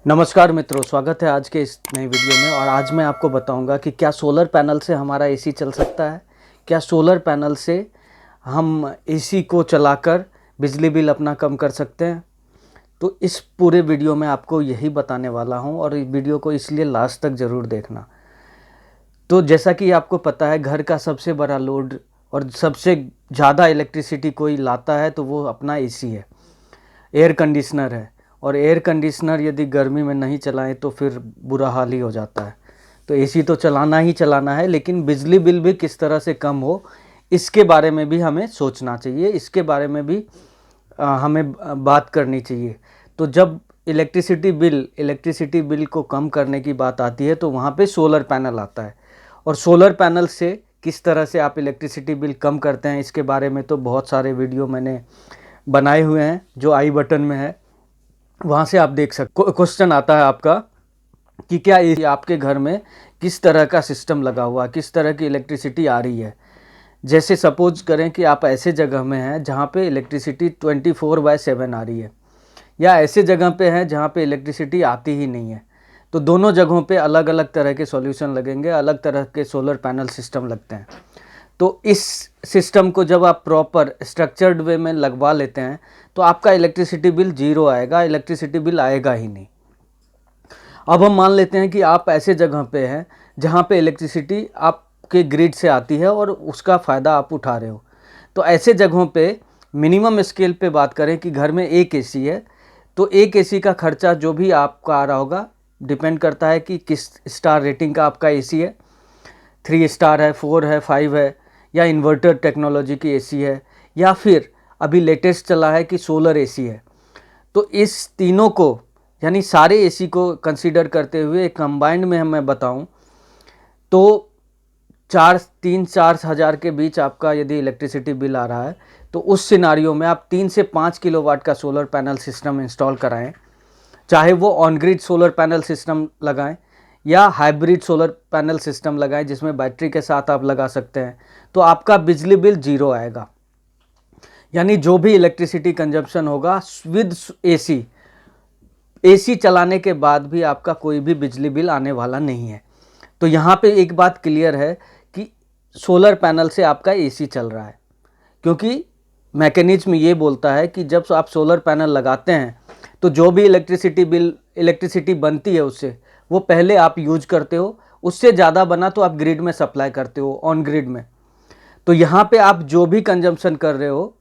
नमस्कार मित्रों, स्वागत है आज के इस नई वीडियो में। और आज मैं आपको बताऊंगा कि क्या सोलर पैनल से हमारा एसी चल सकता है। क्या सोलर पैनल से हम एसी को चलाकर बिजली बिल अपना कम कर सकते हैं। तो इस पूरे वीडियो में आपको यही बताने वाला हूं और इस वीडियो को इसलिए लास्ट तक ज़रूर देखना। तो जैसा कि आपको पता है, घर का सबसे बड़ा लोड और सबसे ज़्यादा इलेक्ट्रिसिटी कोई लाता है तो वो अपना एसी है, एयर कंडीशनर है। और एयर कंडीशनर यदि गर्मी में नहीं चलाएं तो फिर बुरा हाल ही हो जाता है। तो एसी तो चलाना ही चलाना है, लेकिन बिजली बिल भी किस तरह से कम हो इसके बारे में भी हमें सोचना चाहिए, इसके बारे में भी हमें बात करनी चाहिए। तो जब इलेक्ट्रिसिटी बिल को कम करने की बात आती है तो वहाँ पे सोलर पैनल आता है। और सोलर पैनल से किस तरह से आप इलेक्ट्रिसिटी बिल कम करते हैं इसके बारे में तो बहुत सारे वीडियो मैंने बनाए हुए हैं, जो आई बटन में है, वहाँ से आप देख सकते। क्वेश्चन आता है आपका कि क्या ये आपके घर में किस तरह का सिस्टम लगा हुआ, किस तरह की इलेक्ट्रिसिटी आ रही है। जैसे सपोज करें कि आप ऐसे जगह में हैं जहाँ पे इलेक्ट्रिसिटी 24/7 आ रही है, या ऐसे जगह पे हैं जहाँ पे इलेक्ट्रिसिटी आती ही नहीं है। तो दोनों जगहों पे अलग अलग तरह के सॉल्यूशन लगेंगे, अलग तरह के सोलर पैनल सिस्टम लगते हैं। तो इस सिस्टम को जब आप प्रॉपर स्ट्रक्चर्ड वे में लगवा लेते हैं तो आपका इलेक्ट्रिसिटी बिल जीरो आएगा, इलेक्ट्रिसिटी बिल आएगा ही नहीं। अब हम मान लेते हैं कि आप ऐसे जगह पे हैं जहाँ पे इलेक्ट्रिसिटी आपके ग्रिड से आती है और उसका फ़ायदा आप उठा रहे हो। तो ऐसे जगहों पे मिनिमम स्केल पे बात करें कि घर में एक एसी है, तो एक एसी का खर्चा जो भी आपका आ रहा होगा डिपेंड करता है कि किस स्टार रेटिंग का आपका एसी है, 3 स्टार है, 4 है, 5 है, या इन्वर्टर टेक्नोलॉजी की एसी है, या फिर अभी लेटेस्ट चला है कि सोलर एसी है। तो इस तीनों को, यानी सारे एसी को कंसीडर करते हुए कंबाइंड में मैं बताऊं तो 4 हज़ार के बीच आपका यदि इलेक्ट्रिसिटी बिल आ रहा है तो उस सिनारियो में आप 3 से 5 किलोवाट का सोलर पैनल सिस्टम इंस्टॉल कराएं। चाहे वो on grid solar panel system लगाएं या हाइब्रिड सोलर पैनल सिस्टम लगाएं जिसमें बैटरी के साथ आप लगा सकते हैं, तो आपका बिजली बिल जीरो आएगा। यानी जो भी इलेक्ट्रिसिटी कंजप्शन होगा विद एसी चलाने के बाद भी आपका कोई भी बिजली बिल आने वाला नहीं है। तो यहाँ पे एक बात क्लियर है कि सोलर पैनल से आपका एसी चल रहा है, क्योंकि मैकेनिज्म ये बोलता है कि जब आप सोलर पैनल लगाते हैं तो जो भी इलेक्ट्रिसिटी बनती है उससे वो पहले आप यूज करते हो, उससे ज़्यादा बना तो आप ग्रिड में सप्लाई करते हो, ऑन ग्रिड में। तो यहाँ पे आप जो भी कंजम्पशन कर रहे हो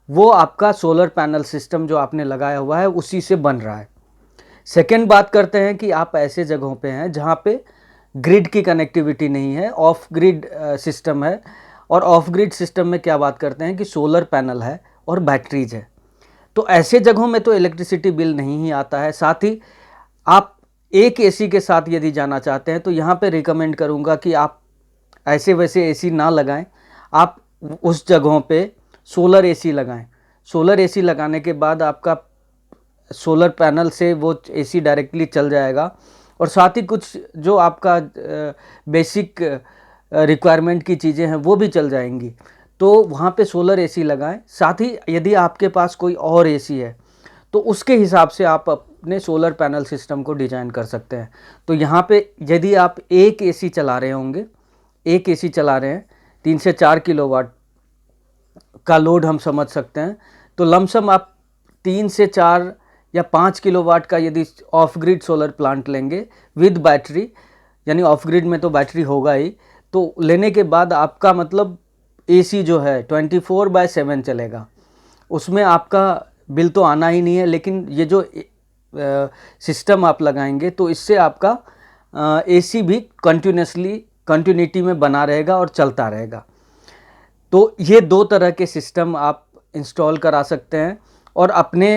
वो आपका सोलर पैनल सिस्टम जो आपने लगाया हुआ है उसी से बन रहा है। सेकेंड बात करते हैं कि आप ऐसे जगहों पे हैं जहाँ पे ग्रिड की कनेक्टिविटी नहीं है, ऑफ ग्रिड सिस्टम है। और ऑफ ग्रिड सिस्टम में क्या बात करते हैं कि सोलर पैनल है और बैटरीज है। तो ऐसे जगहों में तो इलेक्ट्रिसिटी बिल नहीं ही आता है। साथ ही आप एक एसी के साथ यदि जाना चाहते हैं तो यहाँ पे रिकमेंड करूँगा कि आप ऐसे वैसे एसी ना लगाएं, आप उस जगहों पे सोलर एसी लगाएं। सोलर एसी लगाने के बाद आपका सोलर पैनल से वो एसी डायरेक्टली चल जाएगा, और साथ ही कुछ जो आपका बेसिक रिक्वायरमेंट की चीज़ें हैं वो भी चल जाएंगी। तो वहाँ पे सोलर एसी लगाएं। साथ ही यदि आपके पास कोई और एसी है तो उसके हिसाब से आप अपने सोलर पैनल सिस्टम को डिज़ाइन कर सकते हैं। तो यहाँ पे यदि आप एक एसी चला रहे होंगे, एक एसी चला रहे हैं, 3 से 4 किलोवाट का लोड हम समझ सकते हैं, तो लमसम आप 3 से 4 या 5 किलोवाट का यदि ऑफ ग्रिड सोलर प्लांट लेंगे विद बैटरी, यानी ऑफ ग्रिड में तो बैटरी होगा ही, तो लेने के बाद आपका मतलब एसी जो है 24/7 चलेगा। उसमें आपका बिल तो आना ही नहीं है, लेकिन ये जो सिस्टम आप लगाएंगे तो इससे आपका एसी भी कंटिन्यूटी में बना रहेगा और चलता रहेगा। तो ये दो तरह के सिस्टम आप इंस्टॉल करा सकते हैं और अपने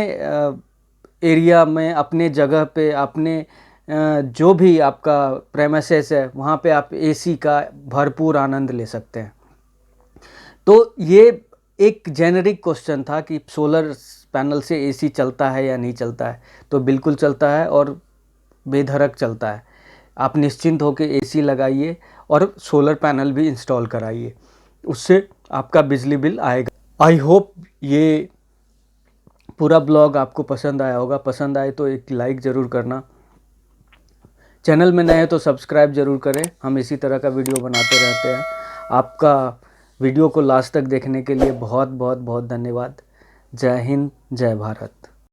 एरिया में, अपने जगह पे, अपने जो भी आपका प्रेमिसेस है वहाँ पे आप एसी का भरपूर आनंद ले सकते हैं। तो ये एक जेनरिक क्वेश्चन था कि सोलर पैनल से एसी चलता है या नहीं चलता है। तो बिल्कुल चलता है और बेधड़क चलता है। आप निश्चिंत होकर एसी लगाइए और सोलर पैनल भी इंस्टॉल कराइए, उससे आपका बिजली बिल आएगा। आई होप ये पूरा ब्लॉग आपको पसंद आया होगा। पसंद आए तो एक लाइक ज़रूर करना। चैनल में नए हैं तो सब्सक्राइब ज़रूर करें। हम इसी तरह का वीडियो बनाते रहते हैं। आपका वीडियो को लास्ट तक देखने के लिए बहुत बहुत बहुत धन्यवाद। जय हिंद, जय भारत।